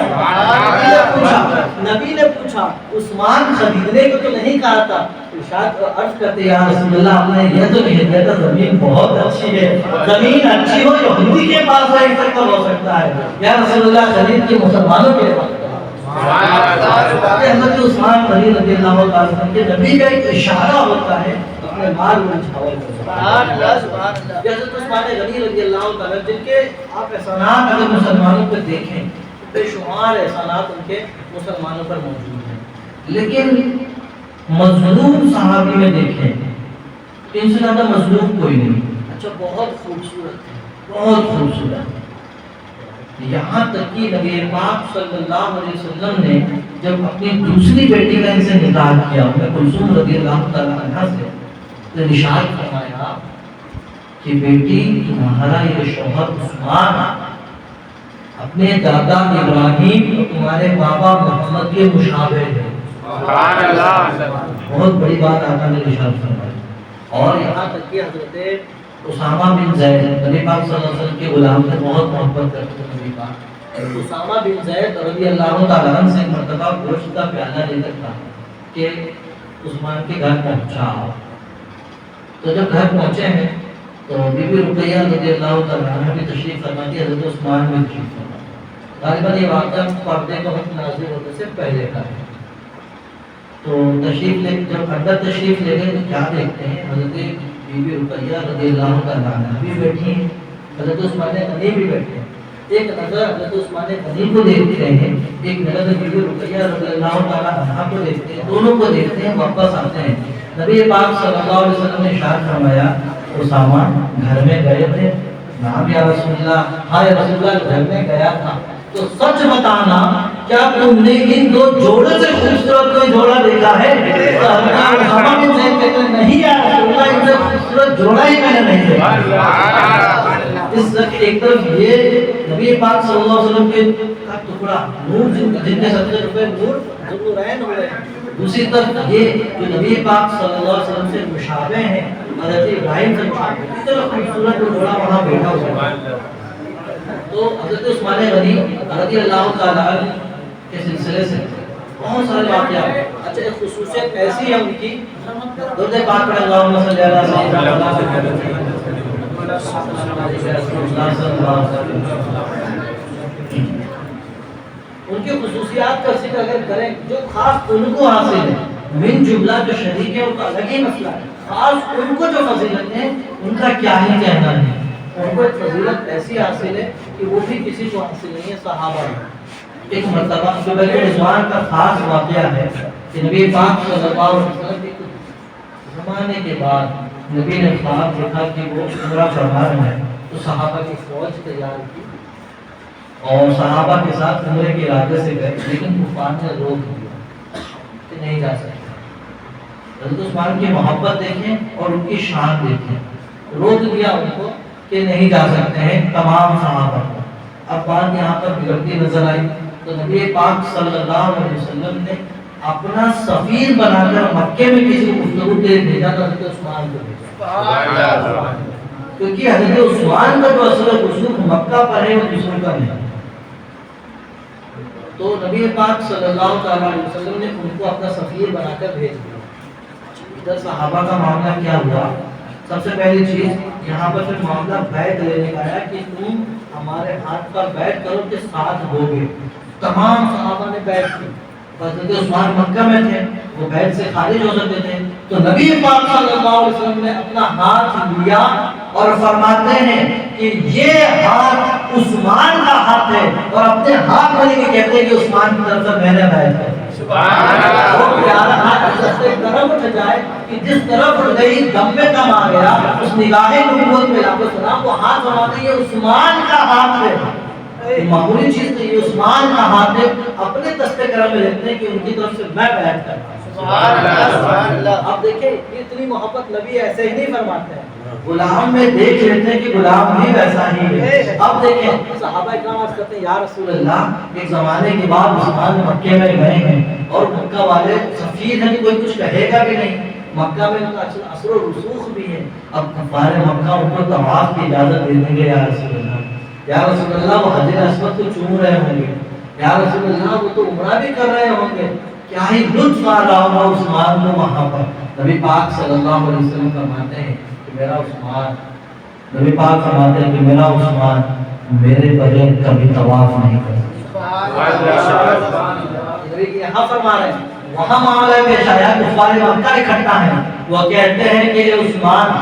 نبی نے پوچھا عثمان خریدنے کو تو نہیں کہا تھا، ارشاد عرض کرتے یا رسول اللہ آپ نے یہ تو نہیں کہا تھا زمین بہت اچھی ہے، زمین اچھی ہو یہودی کے پاس ہے کب ہو سکتا ہے، یا رسول اللہ خرید کے مسلمانوں کے پاس۔ حضرت عثمان غنی رضی اللہ تعالیٰ عنہ کے نبی کا ایک اشارہ ہوتا ہے اپنے مال میں نچھاور کرنا. حضرت عثمان غنی رضی اللہ تعالیٰ جن کے آپ احسانات اگر مسلمانوں پہ دیکھیں بے شمار احسانات ان کے مسلمانوں پر موجود ہیں, لیکن مظلوم صحابی میں دیکھیں ان سے زیادہ مظلوم کوئی نہیں. اچھا بہت خوبصورت ہے, بہت خوبصورت. یہاں تک کہ نبی پاک صلی اللہ علیہ وسلم نے جب اپنی دوسری بیٹی کا ان سے نکاح کیا ام کلثوم رضی اللہ تعالیٰ عنہ سے, تو ارشاد فرمایا کہ بیٹی تمہارا یہ شوہر عثمان اپنے دادا ابراہیم اور تمہارے بابا محمد کے مشابہ ہے. سبحان اللہ, بہت بڑی بات آقا نے ارشاد فرمائی. اور یہاں تک کہ حضرت اسامہ بن زید نبی پاک صلی اللہ علیہ وسلم کے غلام سے بہت محبت کرتے ہیں. نبی پاک اسامہ بن زید رضی اللہ تعالیٰ عنہ سے مرتبہ گوشت کا پیالہ لے کر کہا کہ عثمان کے گھر پہنچا. تو جب گھر پہنچے ہیں تو بی بی رقیہ رضی اللہ تعالیٰ عنہ بھی تشریف فرما دی, حضرت عثمان بھی تشریف فرما. غالباً یہ واقعہ پردے کا وقت نازل ہونے سے پہلے کا ہے. تو تشریف لے جب اندر تشریف لے گئے تو کیا دیکھتے ہیں, حضرت بی بی رقیہ رضی اللہ تعالیٰ عنہ بھی بیٹھی ہیں, حضرت عثمان غنی بھی بیٹھے ہیں. ایک نظر حضرت عثمان غنی کو دیکھتے ہیں, ایک نظر بی بی رقیہ رضی اللہ تعالیٰ عنہ کو دیکھتے ہیں, دونوں کو دیکھتے ہیں, واپس آتے ہیں. نبی پاک صلی اللہ علیہ وسلم نے ارشاد فرمایا اسامہ گھر میں گئے تھے؟ نعم یا رسول اللہ. ہاں یا رسول اللہ گھر میں گیا تھا. تو سچ بتانا کیا تم نے ان دو جوڑے سے خوبصورت کوئی جوڑا دیکھا ہے؟ اسامہ بن زید کہتے ہیں نہیں یا رسول اللہ ان سے خوبصورت جوڑا ہی میں نے نہیں دیکھا. اس طرح ایک طرف یہ نبی پاک صلی اللہ علیہ وسلم کے کا ٹکڑا نور جن کے صدقے روپے نور ذوالنورین ہوئے, دوسری طرف یہ جو نبی پاک صلی اللہ علیہ وسلم سے مشابہ ہیں, حضرت ابراہیم سے مشابہ, اس طرح خوبصورت جو جوڑا وہاں بیٹھا ہوا ہے. تو حضرت عثمان غنی رضی اللہ تعالیٰ عنہ کے سلسلے سے بہت سارے واقعات. اچھا ایک خصوصیت ایسی ہے ان کی, درود پاک پڑھ اللہم صلی اللہ علیہ وسلم. ان کی خصوصیات کا ذکر اگر کریں جو خاص ان کو حاصل ہے, من جملہ جو شریک ہے ان کا الگ ہی مسئلہ ہے, خاص ان کو جو فضیلت ہے ان کا کیا ہی کہنا ہے. ان کو ایک فضیلت ایسی حاصل ہے کہ وہ بھی کسی کو حاصل نہیں ہے, صحابہ میں. ایک مرتبہ بیعۃ رضوان کا خاص واقعہ ہے کہ نبی پاک صلی اللہ علیہ وسلم کے زمانے کے بعد نبی نے خواب دیکھا کہ وہ عمرہ فرما رہے ہیں, تو صحابہ کی فوج تیار کی اور صحابہ کے ساتھ عمرے کے ارادے سے گئے, لیکن کفار نے روک دیا کہ نہیں جا سکتے. حضرت عثمان کی محبت دیکھیں اور ان کی شان دیکھیں, روک دیا ان کو کہ نہیں جا سکتے ہیں تمام صحابہ کو. اب بات یہاں پر بگڑتی نظر آئی تو نبی پاک صلی اللہ علیہ وسلم نے اپنا سفیر بنا کر مکے میں کسی کو گفتگو کے بھیجا تھا, حضرت عثمان کو بھیجا, کیونکہ حضرت عثمان کا جو اثر رسوخ مکہ پر ہے وہ دوسروں کا نہیں. تو نبی پاک صلی اللہ علیہ وسلم نے ان کو اپنا سفیر بنا کر بھیج دیا. ادھر صحابہ کا معاملہ کیا ہوا, سب سے پہلی چیز یہاں پر پھر معاملہ بیعت لینے کا ہے کہ تم ہمارے ہاتھ پر بیعت کرو کہ ساتھ ہوگے. تمام صحابہ نے بیعت کی. حضرت عثمان مکہ میں تھے, وہ بیعت سے خارج ہو سکتے تھے, تو نبی پاک صلی اللہ علیہ وسلم نے اپنا ہاتھ لیا اور فرماتے ہیں کہ یہ ہاتھ عثمان کا ہاتھ ہے, اور اپنے ہاتھ والے کے کہتے ہیں کہ عثمان کی طرف سے میں نے بیعت کی. سبحان اللہ. وہ پیارا ہاتھ اس طرف اٹھ جائے کہ جس طرف اٹھ گئی دم میں کم آ گیا, اس نگاہ نبوت میں لاپت سنا وہ ہاتھ فرماتے ہیں یہ عثمان کا ہاتھ ہے. معمولی چیز نہیں, یہ عثمان کا ہاتھ ہے. اپنے دستے کرم میں لکھتے ہیں کہ ان کی طرف سے میں بیعت کرتا ہوں. سبحان اللہ. آپ دیکھیں اتنی محبت نبی ایسے ہی نہیں فرماتے ہیں, غلام میں دیکھ لیتے ہیں کہ غلام بھی ویسا ہی ہے. اب دیکھیں صحابہ اکرام عرض کرتے ہیں یا رسول اللہ ایک زمانے کے بعد عثمان مکے میں گئے ہیں اور مکہ والے سفیر ہیں کہ کوئی کچھ کہے گا بھی نہیں, مکہ میں ان کا اثر و رسوخ بھی ہے. اب کفار مکہ ان کو طواف کی اجازت دے دیں گے یا رسول اللہ, یا رسول اللہ وہ حجر اسود کو چوم رہے ہوں گے, یا رسول اللہ وہ تو عمرہ بھی کر رہے ہوں گے, کیا ہی لطف آ رہا ہوگا عثمان کو وہاں پر. نبی پاک صلی اللہ علیہ وسلم فرماتے ہیں کہ میرا عثمان, نبی پاک فرماتے ہیں کہ میرا عثمان میرے بغیر کبھی طواف نہیں کرتا. نبی یہاں فرما رہے ہیں وہاں معاملہ پیش آیا کفار مکہ اکٹھا ہیں وہ کہتے ہیں کہ عثمان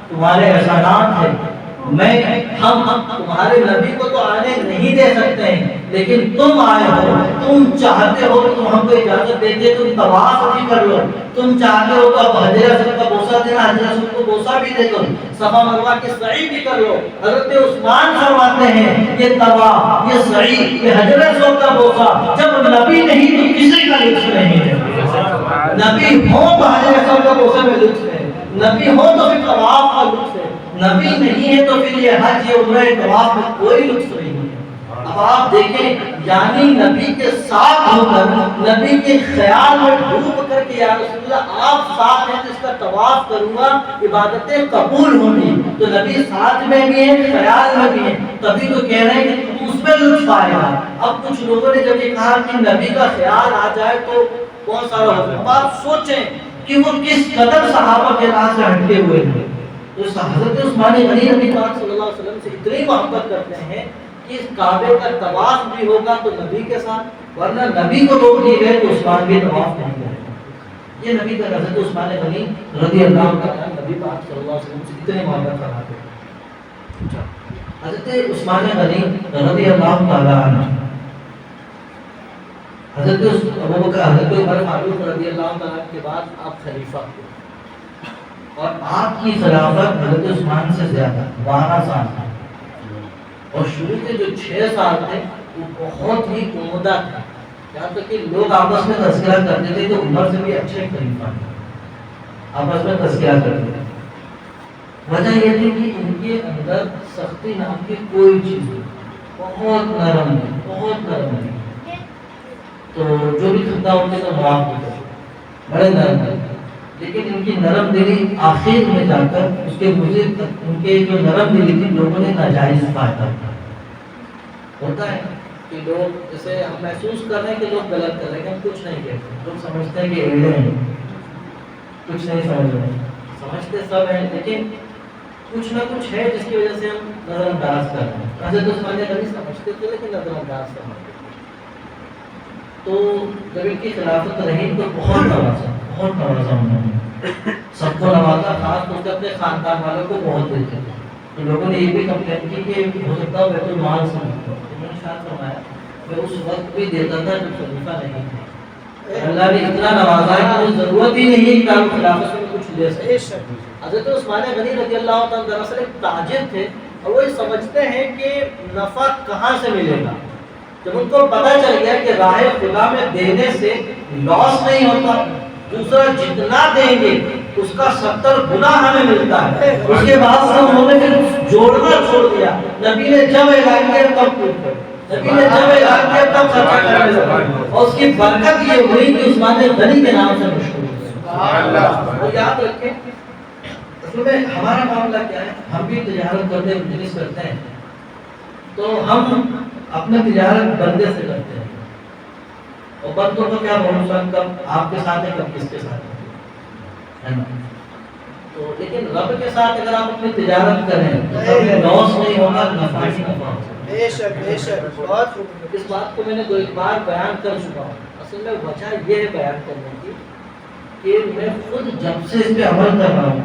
تمہارے احسانات ہیں ہم تمہارے نبی کو تو آنے نہیں دے سکتے ہیں لیکن تم آئے ہو تم چاہتے ہو کہ تم ہم کو اجازت دیتے تم طواف بھی کر لو تم چاہتے ہو تو اب حجر اسود کا بوسہ دینا حجر اسود کو بوسہ بھی دے دو صفا مروہ کی سعی بھی کر لو حضرت عثمان فرماتے ہیں یہ طواف یہ سعی یہ حجر اسود کا بوسہ جب نبی نہیں تو کسی کا لطف نہیں ہے نبی ہو تو حجر اسود کا بوسہ میں لطف ہے نبی ہو تو پھر طواف کا لطف ہے نبی نہیں ہے تو پھر یہ حج یہ عمرہ طواف میں کوئی لطف نہیں ہے اب آپ دیکھیں یعنی نبی کے ساتھ ہو کر نبی کے خیال میں ڈوب کر کے یا رسول اللہ آپ ساتھ ہیں تو اس کا طواف کروں گا عبادتیں قبول ہوں گی تو نبی ساتھ میں بھی ہیں خیال میں بھی ہیں تبھی تو کہہ رہے ہیں کہ اس میں لطف آئے گا اب کچھ لوگوں نے جب یہ کہا کہ نبی کا خیال آ جائے تو کون سارا ہوگا اب آپ سوچیں کہ وہ کس قدر صحابہ کے راہ سے ہٹے ہوئے ہیں تو حضرت عثمان غنی نبی پاک صلی اللہ علیہ وسلم سے اتنی محبت کرتے ہیں کہ اس کعبے کا طواف بھی ہوگا تو نبی کے ساتھ ورنہ نبی کو روک دیے گئے تو عثمان بھی طواف نہیں کرے یہ نبی کا حضرت عثمان غنی رضی اللہ عنہ نبی پاک صلی اللہ علیہ وسلم سے اتنے محبت کرتے ہیں حضرت عثمان غنی رضی اللہ تعالی عنہ حضرت ابوبکر حضرت عمر فاروق رضی اللہ تعالی کے بعد آپ خلیفہ ہوئے اور آپ کی خلافت حضرت عثمان سے زیادہ 12 سال تھا اور شروع کے جو 6 سال تھے وہ بہت ہی عمدہ تھے یہاں تک کہ لوگ آپس میں تذکرہ کرتے تھے تو عمر سے بھی اچھے خلیفہ تھے آپس میں تذکرہ کرتے تھے وجہ یہ تھی کہ ان کے اندر سختی نام کی کوئی چیز نہیں بہت نرم ہے بہت نرم ہے تو جو بھی خطہ ہوتے تو معاف ہوتے بڑے نرم ہے لیکن ان کی نرم دلی آخر میں جا کر اس کے گزر ان کے جو نرم دلی تھی لوگوں نے ناجائز فائدہ ہوتا ہے کہ لوگ جیسے ہم محسوس کر رہے ہیں کہ لوگ غلط کر رہے ہیں کہ ہم کچھ نہیں کہتے لوگ سمجھتے ہیں کہ ایڑے ہیں کچھ نہیں سمجھ رہے سمجھتے سب ہیں لیکن کچھ نہ کچھ ہے جس کی وجہ سے ہم نظر انداز کر رہے ہیں حضرت عثمان غنی سمجھتے تھے لیکن نظر انداز کر رہے تو جب ان کی خلافت رہی تو بہت نوازا انہوں نے سب کو نوازا خاص طور سے اپنے خاندان والوں کو بہت دیتے تھے تو لوگوں نے یہ بھی کمپلین کی کہ ہو سکتا ہے بیت المال سے انہوں نے شاید فرمایا میں اس وقت بھی دیتا تھا جب خلیفہ نہیں تھے اللہ نے اتنا نوازا کہ وہ ضرورت ہی نہیں کہ آپ خلافت میں کچھ لے سکیں حضرت عثمان غنی رضی اللہ تعالیٰ دراصل ایک تاجر تھے اور وہ سمجھتے ہیں کہ نفع کہاں سے ملے گا جب ان کو پتہ چل گیا کہ راہ خدا میں دینے سے لاس نہیں ہوتا دوسرا جتنا دیں گے اس کا 70 گنا ہمیں ملتا ہے اس کے بعد سے انہوں نے پھر جوڑنا چھوڑ دیا نبی نے جب اعلان کیا تب نبی نے جب اعلان کیا تب خرچہ کرنے لگا اور اس کی برکت یہ ہوئی کہ عثمان غنی کے نام سے مشہور ہے اور یاد رکھیں اصل میں ہمارا معاملہ کیا ہے ہم بھی تجارت کرتے ہیں بزنس کرتے ہیں تو ہم اپنے تجارت بندے سے کرتے ہیں اور بندوں کو کیا بھروسہ کب آپ کے ساتھ ہے کب کس کے ساتھ ہے نا تو لیکن رب کے ساتھ اگر آپ اپنی تجارت کریں تو کبھی لاس نہیں ہوگا نفع ہی نفع ہوگا بے شک بہت اس بات کو میں نے 2 بار بیان کر چکا ہوں اصل میں وجہ یہ ہے بیان کرنے کی کہ میں خود جب سے اس پہ عمل کر رہا ہوں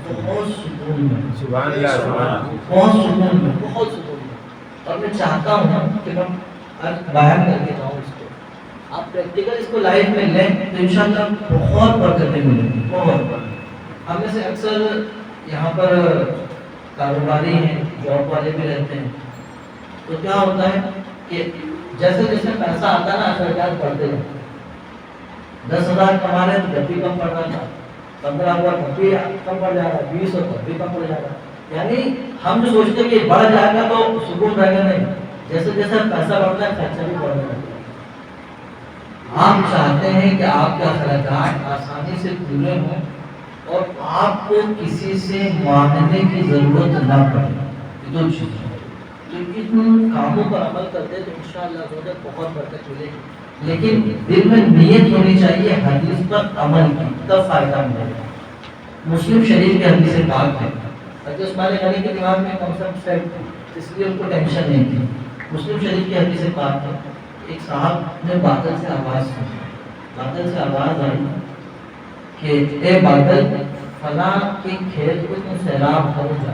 بہت سکون میں سبحان اللہ بہت سکون میں بہت سکون میں اور میں چاہتا ہوں کہ میں بیان کر کے جاؤں اس کو آپ پریکٹیکل اس کو لائف میں لیں تو انشاءاللہ بہت برکتیں ملیں گی بہت ہم میں سے اکثر یہاں پر کاروباری ہیں جاب والے بھی رہتے ہیں تو کیا ہوتا ہے کہ جیسے جیسے پیسہ آتا ہے نا اخراجات بڑھتے ہیں 10,000 کما رہے ہیں تو جب بھی کم پڑ رہا تھا 15,000 تب بھی کم پڑ جائے گا 20 تب بھی کم پڑ جائے گا یعنی ہم جو سوچتے ہیں کہ بڑھ جائے گا تو سکون رہے گا نہیں جیسے جیسے پیسہ بڑھتا ہے خرچہ بھی بڑھنے لگتا ہے آپ چاہتے ہیں کہ آپ کے اخراجات آسانی سے پورے ہوں اور آپ کو کسی سے مانگنے کی ضرورت نہ پڑے یہ 2 چیزیں تو ان کاموں پر عمل کرتے ہیں تو انشاءاللہ بہت برکت ملے گی لیکن دل میں نیت ہونی چاہیے حدیث پر عمل کی تب فائدہ ملے گا مسلم شریف کے حدیث پاک ہے حضرت عثمان غنی کے دماغ میں کنسپٹ ہے اس لیے ان کو ٹینشن نہیں تھی مسلم شریف کی حدیث پاک ہے ایک صاحب نے بادل سے آواز سنی، بادل سے آواز آئی کہ اے بادل فلاں کے کھیت کو تم سیلاب کرو جا،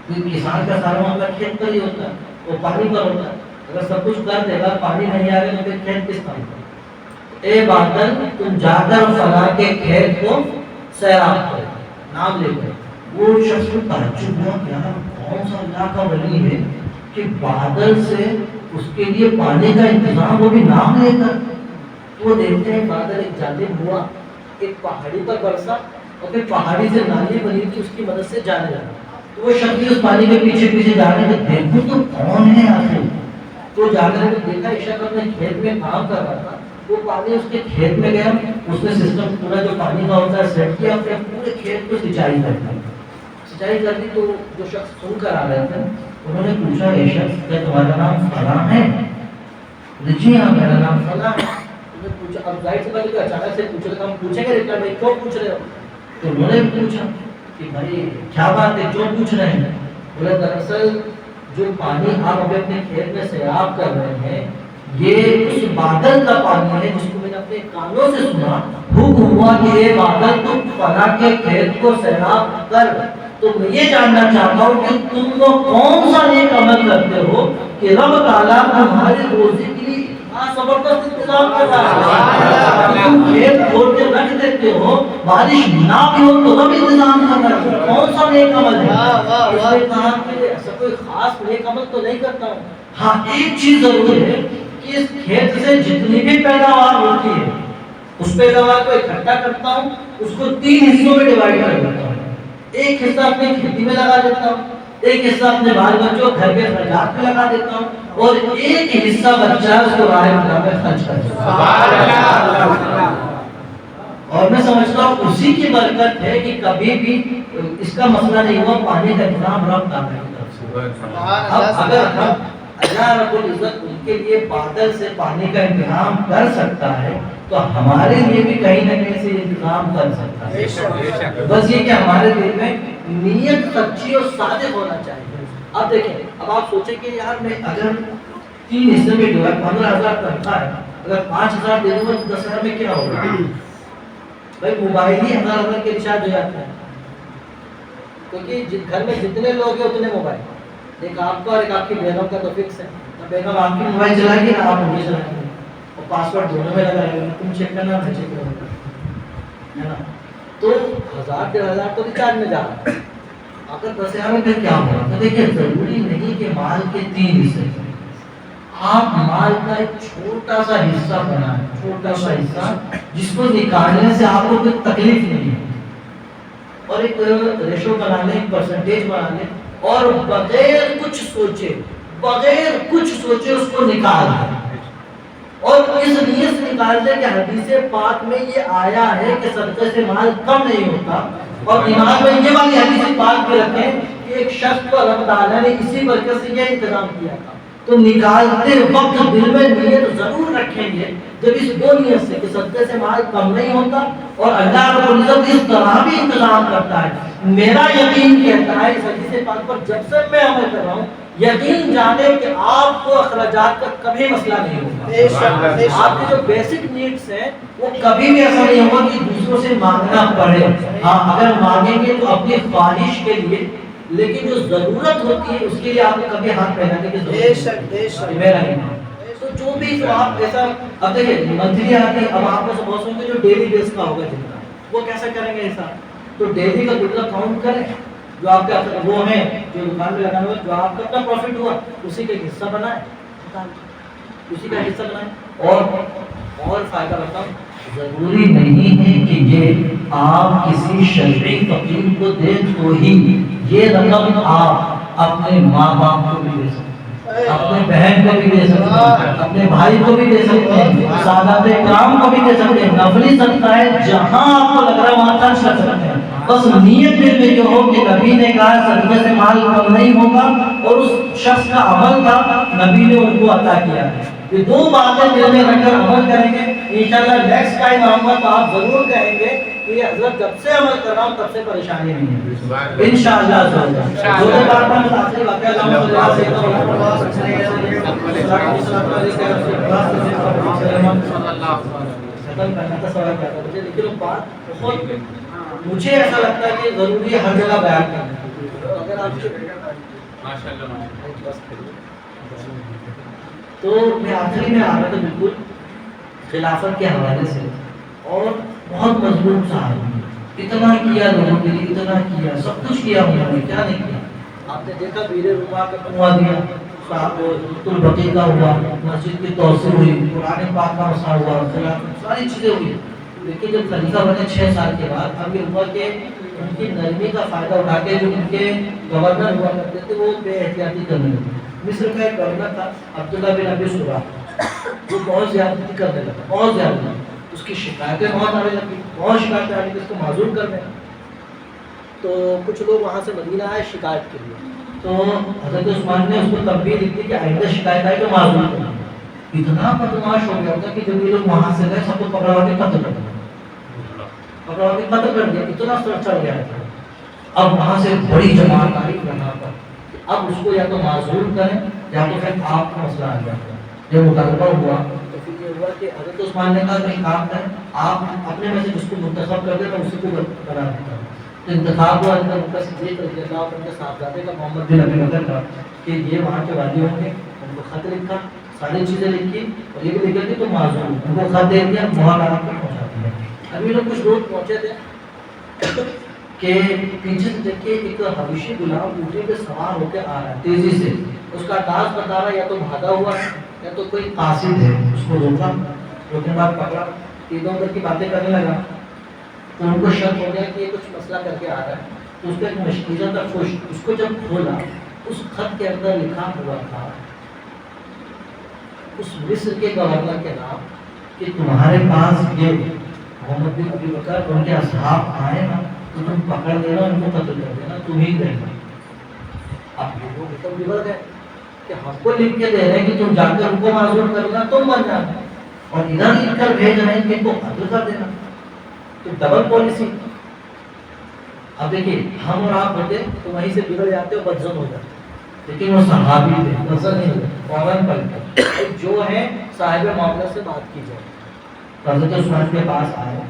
کیونکہ کسان کا سارا معاملہ کھیت پر ہی ہوتا ہے، وہ پانی پر ہوتا ہے، اگر سب کچھ کر دے گا پانی نہیں آئے گا تو پھر کھیت کس کام کا؟ اے بادل تم جا کر فلاں کے کھیت کو سیراب کرو، نام لے کر۔ وہ شخص کو تعجب ہوا کہ یار کون سا اللہ کا ولی ہے کہ بادل سے اس کے لیے پانی کا انتظام، وہ بھی نام لے کر۔ تو وہ دیکھتے ہیں بادل ایک جانب ہوا، ایک پہاڑی پر برسا اور پھر پہاڑی سے نالی بنی تھی اس کی مدد سے جانے لگا۔ تو وہ شخص اس پانی کے پیچھے پیچھے جانے لگا، دیکھو تو کون ہے آخر؟ تو جانے لگا، دیکھا ایک شخص اپنے کھیت میں کام کر رہا تھا، وہ پانی اس کے کھیت میں گیا، اس نے سسٹم پورا جو پانی کا ہوتا ہے سیٹ کیا، پھر پورے کھیت کو سینچائی کر دی۔ سینچائی کر دی تو جو شخص سن کر آ رہے تھے انہوں نے پوچھا، اے شخص کیا تمہارا نام فلاں ہے؟ جی ہاں میرا نام فلاں ہے۔ انہوں نے پوچھا، اب ظاہر سی بات ہے کہ اچانک سے پوچھے تو ہم پوچھیں گے ریٹر بھائی کیوں پوچھ رہے ہو؟ تو انہوں نے پوچھا کہ بھائی کیا بات ہے کیوں پوچھ رہے ہیں؟ بولے دراصل جو پانی آپ اپنے کھیت میں سیراب کر رہے ہیں یہ اس بادل کا پانی ہے جس کو میں نے اپنے کانوں سے سنا، حکم ہوا کہ یہ بادل تم فلاں کے کھیت کو سیراب کر۔ تو میں یہ جاننا چاہتا ہوں کہ تم کو کون سا نیک عمل کرتے ہو کہ رب تعالیٰ تمہاری روزی کے لیے اتنا زبردست انتظام کر رہا ہے، تم کھیت کھول کے رکھ دیتے ہو، بارش نہ بھی ہو تو رب انتظام کر رہا ہے، کون سا نیک عمل ہے؟ اس نے کہا کہ ایسا کوئی خاص نیک عمل تو نہیں کرتا ہوں، ہاں ایک چیز ضرور ہے کہ اس کھیت سے جتنی بھی پیداوار ہوتی ہے اس پیداوار کو اکٹھا کرتا ہوں، اس کو 3 حصوں میں ڈیوائڈ کر دیتا ہوں، ایک حصہ اپنی کھیتی میں لگا دیتا ہوں، ایک حصہ اپنے بال بچوں گھر کے خرچات میں لگا دیتا ہوں، اور ایک حصہ بچہ اس کو راہ خدا میں خرچ کر دیتا ہوں۔ اور میں سمجھتا ہوں اسی کی برکت ہے کہ کبھی بھی اس کا مسئلہ نہیں ہوا، پانی کا انتظام رب تعالیٰ کی طرف سے۔ اب اگر ہم اللہ رب العزت ان کے لیے بادل سے پانی کا انتظام کر سکتا ہے تو ہمارے لیے بھی کہیں نہ کہیں سے انتظام کر سکتا ہے، بس یہ کہ ہمارے دل میں نیت سچی اور صادق ہونا چاہیے۔ اب دیکھیں، اب آپ سوچیں کہ یار میں اگر 3 حصے میں جو ہے 15,000 تنخواہ ہے، اگر 5,000 دے دوں تو 10,000 میں کیا ہوگا؟ بھائی موبائل ہی 1,000 کے ریچارج ہو جاتا ہے، کیونکہ گھر میں جتنے لوگ ہیں اتنے موبائل، ایک آپ کا اور ایک آپ کی بیگم کا تو فکس ہے، نہ بیگم آپ کی موبائل چلائے گی نہ آپ مجھے چلائیں گے، اور پاسورڈ دونوں میں لگا رہے گا، تم چیک کرنا میں چیک کروں گا، تو 1,000 تو ریچارج میں جا رہا ہے، اگر 10,000 میں پھر کیا ہوگا؟ تو دیکھیں ضروری نہیں کہ مال کے 3 حصے، آپ مال کا ایک چھوٹا سا حصہ بنائیں، چھوٹا سا حصہ جس کو نکالنے سے آپ کو کوئی تکلیف نہیں ہے، اور ایک ریشو بنا لیں، ایک پرسنٹیج بنا لیں، اور بغیر کچھ سوچے اس کو نکال دیں، اور اس نیت سے نکال دیں کہ حدیث پاک میں یہ آیا ہے کہ صدقے سے مال کم نہیں ہوتا، اور دماغ میں یہ والی حدیث پاک بھی رکھیں کہ ایک شخص کو اللہ تعالیٰ نے اسی برکت سے یہ انتظام کیا تھا، تو نکالتے وقت دل میں نیت ضرور رکھیں گے، جب اس 2 نیت سے کہ صدقے سے مال کم نہیں ہوتا اور اللہ رب العزت اس طرح بھی انتظام کرتا ہے، میرا یقین کہتا ہے اس حدیث پاک پر جب سے میں عمل کر رہا ہوں، یقین جانے کہ آپ کو اخراجات کا کبھی مسئلہ نہیں ہوگا، آپ کی جو بیسک نیڈس ہیں وہ کبھی بھی ایسا نہیں ہوگا کہ دوسروں سے مانگنا پڑے، ہاں اگر مانگیں گے تو اپنی خواہش کے لیے، لیکن جو ضرورت ہوتی ہے اس کے لیے آپ کو کبھی ہاتھ پھیلانے کی ضرورت نہیں، میرا نہیں، تو جو بھی تو آپ ایسا، اب دیکھیں منتھلی آتی، اب آپ میں سے بہت سو جو ڈیلی بیس کا ہوگا جتنا، وہ کیسا کریں گے ایسا؟ تو ڈیلی کا کتنا کاؤنٹ کریں، جو آپ کا وہ ہے جو دکان میں لگانا ہوا، جو آپ کا اپنا پروفٹ ہوا اسی کا حصہ بنائیں، اسی کا حصہ بنائیں، اور فائدہ بتاؤں، ضروری نہیں ہے کہ یہ آپ کسی شرعی فقیر کو دیں تو ہی، یہ رقم آپ اپنے ماں باپ کو بھی دے سکتے ہیں، اپنے بہن کو بھی دے سکتے ہیں، اپنے بھائی کو بھی دے سکتے ہیں، سادات کرام کو بھی دے سکتے ہیں، نفلی صدقہ ہے، جہاں آپ کو لگ رہا ہے وہاں خرچ کر سکتے ہیں، بس نیت دل میں جو ہو کہ نبی نے کہا صدقے سے مال کم نہیں ہوگا، اور اس شخص کا عمل تھا نبی نے ان کو عطا کیا ہے، یہ 2 باتیں دل میں رکھ کر عمل کریں گے، انشاءاللہ نیکسٹ ٹائم آؤں گا تو آپ ضرور کہیں گے کہ یہ حضرت جب سے عمل کر رہا ہوں تب سے پریشانی نہیں ہے انشاءاللہ دو بار پر آخری واقعہ ختم کرنا تھا سوال کیا تھا لیکن وہ بات بہت مجھے ایسا لگتا ہے کہ ضروری ہے ہر جگہ بیان کرنا اگر آپ تو میں آخری میں آ رہا تھا بالکل خلافت کے حوالے سے اور بہت مظلوم صاحب اتنا کیا لوگوں کے لیے اتنا کیا سب کچھ کیا انہوں نے کیا نہیں کیا آپ نے دیکھا بیر رما کا کنواں دیا البقیع کا ہوا مسجد کی توسیع ہوئی قرآن پاک کا مسئلہ ہوا ساری چیزیں ہوئی لیکن جب خلیفہ بنے 6 سال کے بعد اب یہ ہوا کہ ان کی نرمی کا فائدہ اٹھا کے جو ان کے گورنر ہوا کرتے تھے وہ بے احتیاطی کرنے لگے مصر کا ایک گورنر تھا عبداللہ بن ابی سبا وہ بہت زیادتی کرنے لگا بہت زیادہ اس کی شکایتیں بہت آنے لگی بہت شکایتیں آنے لگی اس کو معذور کر دیں تو کچھ لوگ وہاں سے مدینہ آئے شکایت کے لیے تو حضرت عثمان نے اس کو تنبیہ دی تھی کہ آئندہ شکایت آئی تو معذور کرنا اتنا بدماش ہو گیا تھا کہ جب یہ لوگ وہاں سے گئے سب کو پکڑوا کے قتل کر دیا پکڑوا کے قتل کر دیا اتنا سر چڑھ گیا تھا اب وہاں سے بڑی جماعت آئی یہاں پر اب اس کو یا تو معذور کریں یا تو پھر آپ کا مسئلہ آ جاتا ہے جب مطالبہ ہوا تو پھر یہ ہوا کہ حضرت عثمان نے کہا کہ کام کریں آپ اپنے میں سے جس کو منتخب کر دیں میں اسی کو بنا دیتا ہوں تو انتخاب ہوا اندر ان کا صدیق رضی اللہ عنہ ان کے صاحبزادے کا محمد بن ابی بکر کا کہ یہ وہاں کے والی ہوں گے ان کو خط لکھا ساری چیزیں لکھی اور یہ بھی لکھا کہ تم معذور ان کو خط دے دیا مہر لگا کر پہنچا دیا ابھی لوگ کچھ لوگ پہنچے تھے کہ پیچھے سے دیکھیے ایک حبشی غلام اونٹی پہ سوار ہو کے آ رہا ہے تیزی سے اس کا انداز بتا رہا ہے یا تو بھاگا ہوا ہے یا تو کوئی قاصد ہے اس کو روکا روکنے بعد پکڑا ادھر ادھر کی باتیں کرنے لگا تو ان کو شک ہو گیا کہ یہ کچھ مسئلہ کر کے آ رہا ہے تو اس کا ایک مشکیزہ تھا خوش اس کو جب کھولا اس خط کے اندر لکھا ہوا تھا اس مصر کے گورنر کے نام کہ تمہارے پاس یہ محمد بن ابی بکر ان کے اصحاب آئے نا تو تم پکڑ لینا ان کو قتل کر دینا تم ہی دینا اب لوگ تو بگڑ گئے کہ ہم کو لکھ کے دے رہے ہیں کہ تم جا کر ان کو معذور کرنا تم بن جانا اور ادھر لکھ کر بھیج رہے ہیں کہ ان کو قتل کر دینا تو ڈبل پالیسی اب دیکھیے ہم اور آپ ہوتے تو وہیں سے بگڑ جاتے ہو بدزن ہو جاتے لیکن وہ صحابی تھے نظر نہیں ہوتے فوراً پلٹے جو ہے صاحب معاملہ سے بات کی جائے حضرت عثمان کے پاس آئے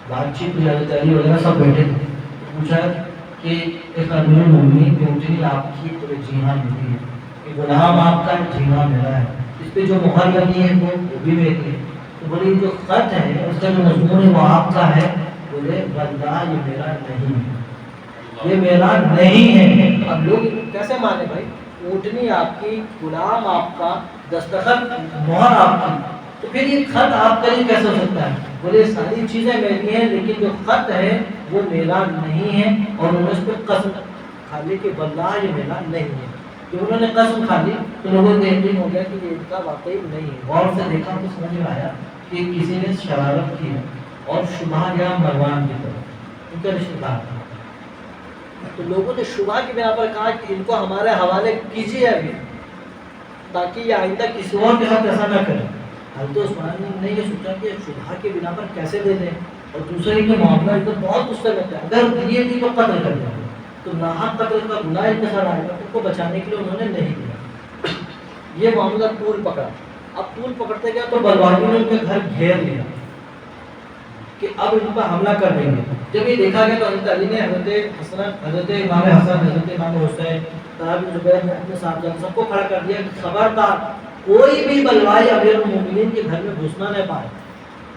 بات چیت ہوئی حضرت علی وغیرہ سب بیٹھے تھے پوچھا کہ ایک امیر المومنین بیوٹی آپ کی تو جی ہاں ملی ہے کہ غلام آپ کا جی ہاں میرا ہے اس پہ جو مہر لگی ہے وہ بھی میری ہے تو بولے جو خط ہے اس کا جو مضمون ہے وہ آپ کا ہے بولے واللہ یہ میرا نہیں ہے یہ میرا نہیں ہے اب لوگ کیسے مانے بھائی اونٹنی آپ کی غلام آپ کا دستخط مہر آپ کی تو پھر یہ خط آپ کا ہی کیسے ہو سکتا ہے بولے ساری چیزیں میری ہیں لیکن جو خط ہے وہ میرا نہیں ہے اور انہوں نے اس پہ قسم کھا لی کہ واللہ یہ میرا نہیں ہے جب انہوں نے قسم کھا لی تو لوگوں کو یقین ہو گیا کہ یہ ان کا واقعی نہیں ہے غور سے دیکھا تو سمجھ میں آیا کہ کسی نے شرارت کی ہے اور شبہ گیا مروان کی طرف ان کا رشتہ دار تھا تو لوگوں نے شبہ کی بنا پر کہا کہ ان کو ہمارے حوالے کیجیے ابھی تاکہ یہ آئندہ کسی اور کے ساتھ ایسا نہ کرے حضرت عثمان نے یہ سوچا کہ شبہ کے بنا پر کیسے دے دیں اور دوسرے کے معاملہ ان کو بہت غصہ رہتا ہے اگر دیے بھی تو قتل کر دیں تو ناحق قتل کا گناہ ان کے ساتھ آئے گا ان کو بچانے کے لیے انہوں نے نہیں دیا یہ معاملہ طول پکڑا اب طول پکڑتے گیا تو بلوانیوں نے ان کے گھر گھیر لیا کہ اب ان پر حملہ کر دیں گے جب یہ دیکھا گیا تو حضرت علی نے حضرت امام حسن حضرت امام حسین طلحہ بن زبیر نے اپنے صاحبزادے سب کو کھڑا کر دیا کہ خبردار کوئی بھی بلوائی امیر المومنین کے گھر میں گھسنا نہ پائے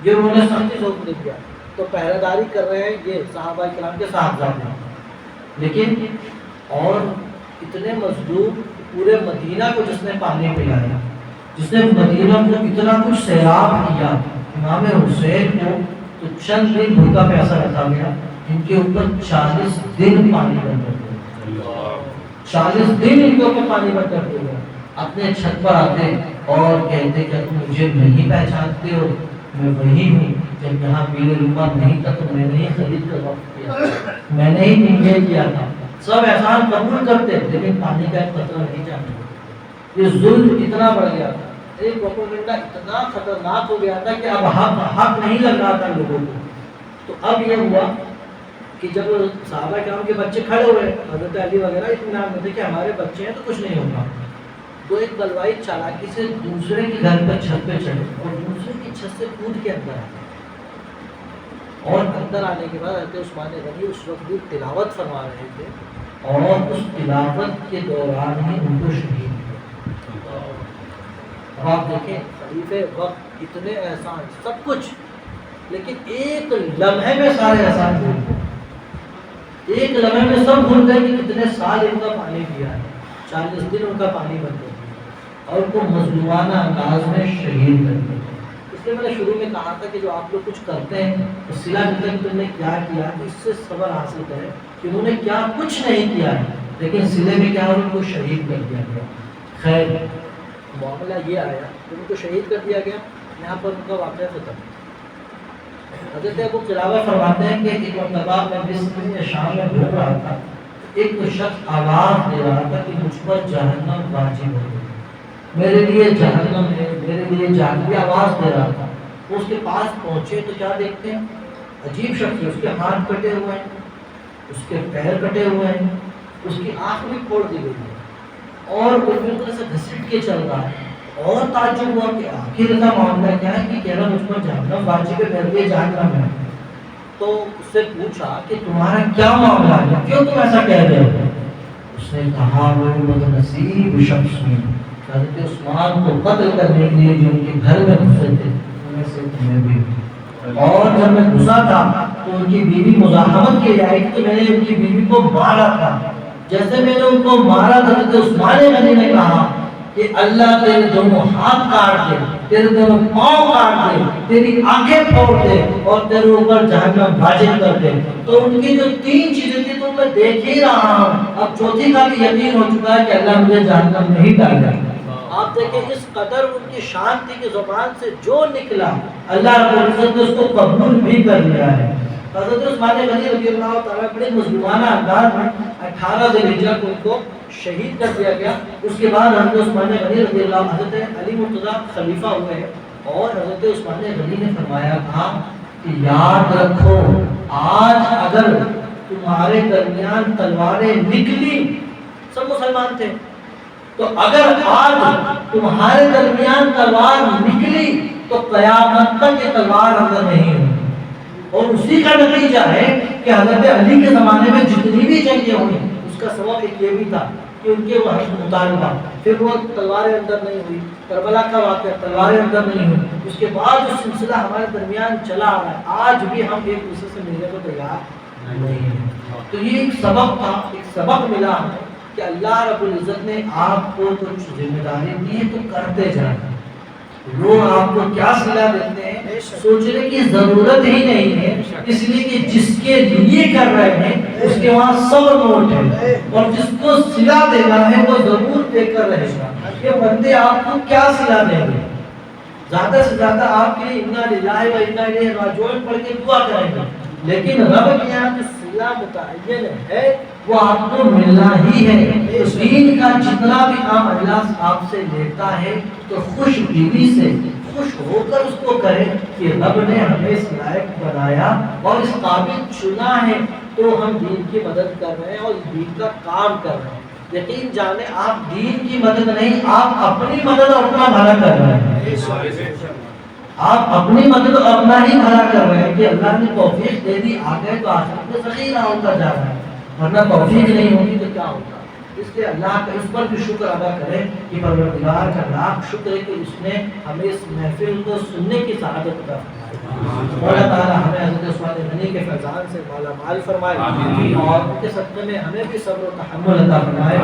یہ انہوں نے سختی سے حکم دے دیا تو پہرہ داری کر رہے ہیں یہ صحابہ کرام کے صاحبزادے لیکن اور اتنے مظلوم پورے مدینہ کو جس نے پانی پلایا جس نے مدینہ کو اتنا کچھ سیراب کیا امام حسین کو تو چند دن بھوکا پیاسا رکھا گیا ان کے اوپر 40 دن پانی بند کر دیا 40 دن ان کے اوپر پانی بند کر دیا اپنے چھت پر آتے اور کہتے کہ تم مجھے نہیں پہچانتے ہو میں وہی ہوں جب یہاں بیر رما نہیں تھا تو میں نے ہی خرید کر وقت کیا میں نے ہی انگیج کیا تھا سب احسان قبول کرتے لیکن پانی کا ایک قطرہ نہیں جانتے یہ ظلم اتنا بڑھ گیا تھا ایک پروپیگنڈا اتنا خطرناک ہو گیا تھا کہ اب حق نہیں لگ رہا تھا لوگوں کو تو اب یہ ہوا کہ جب صحابہ کرام کے بچے کھڑے ہوئے، حضرت علی وغیرہ اطمینان میں تھے کہ ہمارے بچے ہیں تو کچھ نہیں ہوگا، تو ایک بلوائی چالاکی سے دوسرے کے گھر پر چھت پہ چڑھے اور دوسرے کی چھت سے کود کے اندر آئے، اور اندر آنے کے بعد حضرت عثمان غنی اس وقت بھی تلاوت فرما رہے تھے، اور اس تلاوت کے دوران ہی ان کو شہید کیا۔ اب آپ دیکھیں خلیفے وقت اتنے احسان سب کچھ، لیکن ایک لمحے میں سارے احسان بھول گئے، ایک لمحے میں سب بھول گئے کہ کتنے سال ان کا پانی پیا ہے، 40 دن ان کا پانی بند ہو گیا اور ان کو مظلومانہ انداز میں شہید کر دیا۔ اس لیے میں نے شروع میں کہا تھا کہ جو آپ لوگ کچھ کرتے ہیں تو صلہ ملتا کہ تم نے کیا کیا، اس سے صبر حاصل کریں کہ انہوں نے کیا کچھ نہیں کیا ہے، لیکن صلے میں کیا ان کو شہید کر دیا گیا۔ خیر معاملہ یہ آیا کہ ان کو شہید کر دیا گیا، یہاں پر ان کا واقعہ ختم۔ حضرت ابو قلابہ فرماتے ہیں کہ ایک مرتبہ میں مصر میں شام میں گھوم رہا تھا، ایک شخص آواز دے رہا تھا کہ مجھ پر جہنم واجب ہو گئی، میرے لیے جہنم ہے، میرے لیے جہنم، آواز دے رہا تھا۔ وہ اس کے پاس پہنچے تو کیا دیکھتے ہیں، عجیب شخص ہے، اس کے ہاتھ کٹے ہوئے ہیں، اس کے پیر کٹے ہوئے ہیں، اس کی آنکھ بھی پھوڑ دی گئی ہے، اور وہ بالکل ایسے گھسٹ کے چل رہا ہے، اور تعجب ہوا کہ آخر کا معاملہ کیا ہے کہ کہنا مجھ پر جہنم واجب ہے، میرے لیے جہنم ہے۔ تو اس سے پوچھا کہ تمہارا کیا معاملہ ہے، کیوں تم ایسا کہہ رہے ہو؟ اس نے کہا وہ بدنصیب شخص نے حضرت عثمان کو قتل کرنے کے لیے جو ان کے گھر میں گھسے تھے ان سے تمہیں بھی، اور جب میں گھسا تھا تو ان کی بیوی مزاحمت کی آئی کہ میں نے ان کی بیوی کو مارا تھا، جیسے میں نے ان کو مارا تھا حضرت عثمان غنی نے کہا کہ اللہ تیرے دونوں ہاتھ کاٹ دے، تیرے دونوں پاؤں کاٹ دے، تیری آنکھیں پھوڑ دے اور تیرے اوپر جہنم واجب کر دے۔ تو ان کی جو 3 چیزیں تھی تو میں دیکھ ہی رہا ہوں، اب چوتھی کا بھی یقین ہو چکا ہے کہ اللہ مجھے جہنم نہیں ڈالے گا۔ آپ دیکھیں اس قدر ان کی شان تھی کہ زبان سے جو نکلا اللہ رب العزت نے اس کو قبول بھی کر لیا ہے۔ حضرت عثمان غنی رضی اللہ تعالیٰ بڑے مظلومانہ انداز میں 18 ذی الحجہ کو ان کو شہید کر دیا گیا۔ اس کے بعد حضرت عثمان غنی رضی اللہ، حضرت علی مرتضیٰ خلیفہ ہوئے اور حضرت عثمان غنی نے فرمایا تھا کہ یاد رکھو آج اگر تمہارے درمیان تلواریں نکلی، سب مسلمان تھے، تو اگر آج تمہارے درمیان تلوار نکلی تو قیامت تک یہ تلوار اندر نہیں ہوگی۔ اور اسی کا نتیجہ ہے کہ حضرت علی کے زمانے میں جتنی بھی جنگیں ہوئی اس کا سبب ایک یہ بھی تھا کہ ان کے وہ مطالبہ، پھر وہ تلواریں اندر نہیں ہوئی، کربلا کا واقعہ تلواریں اندر نہیں ہوئی، اس کے بعد جو سلسلہ ہمارے درمیان چلا آ رہا ہے آج بھی ہم ایک دوسرے سے ملنے کو تیار نہیں ہیں۔ تو یہ ایک سبق تھا، ایک سبق ملا ہمیں کہ اللہ رب العزت نے آپ کو کچھ ذمہ داری دی ہے تو کرتے جائیں۔ لوگ آپ کو کیا صلہ دیتے ہیں سوچنے کی ضرورت ہی نہیں ہے، اس لیے کہ جس کے لیے کر رہے ہیں اس کے وہاں صبر نوٹ ہے، اور جس کو صلہ دینا ہے وہ ضرور دے کر رہے گا۔ یہ بندے آپ کو کیا صلہ دیں گے؟ زیادہ سے زیادہ آپ کے لیے انا للہ و انا الیہ راجعون پڑھ کے دعا کریں گے، لیکن رب کے یہاں جو صلہ متعین ہے وہ آپ کو ملنا ہی ہے۔ دین کا جتنا بھی کام اللہ آپ سے لیتا ہے تو خوش دلی سے خوش ہو کر اس کو کرے کہ رب نے ہمیں اس لائق بنایا اور اس قابل چنا ہے تو ہم دین کی مدد کر رہے ہیں اور دین کا کام کر رہے ہیں۔ یقین جانے آپ دین کی مدد نہیں، آپ اپنی مدد اور اپنا بھلا کر رہے ہیں، آپ اپنی مدد اور اپنا ہی بھلا کر رہے ہیں کہ اللہ نے توفیق دے دی، آگے تو آخرت میں ذخیرہ ہوتا جا رہا ہے، ورنہ توفیق نہیں ہوگی تو کیا ہوگا؟ اس لیے اللہ کا اس پر بھی شکر ادا کریں کہ پروردگار کا لاکھ شکر ہے کہ اس نے ہمیں اس محفل کو سننے کی سعادت عطا فرمائی۔ اللہ تعالیٰ ہمیں حضرت عثمان غنی کے فیضان سے مالا مال فرمائے اور ان کے صدقے میں ہمیں بھی صبر و تحمل عطا فرمائے۔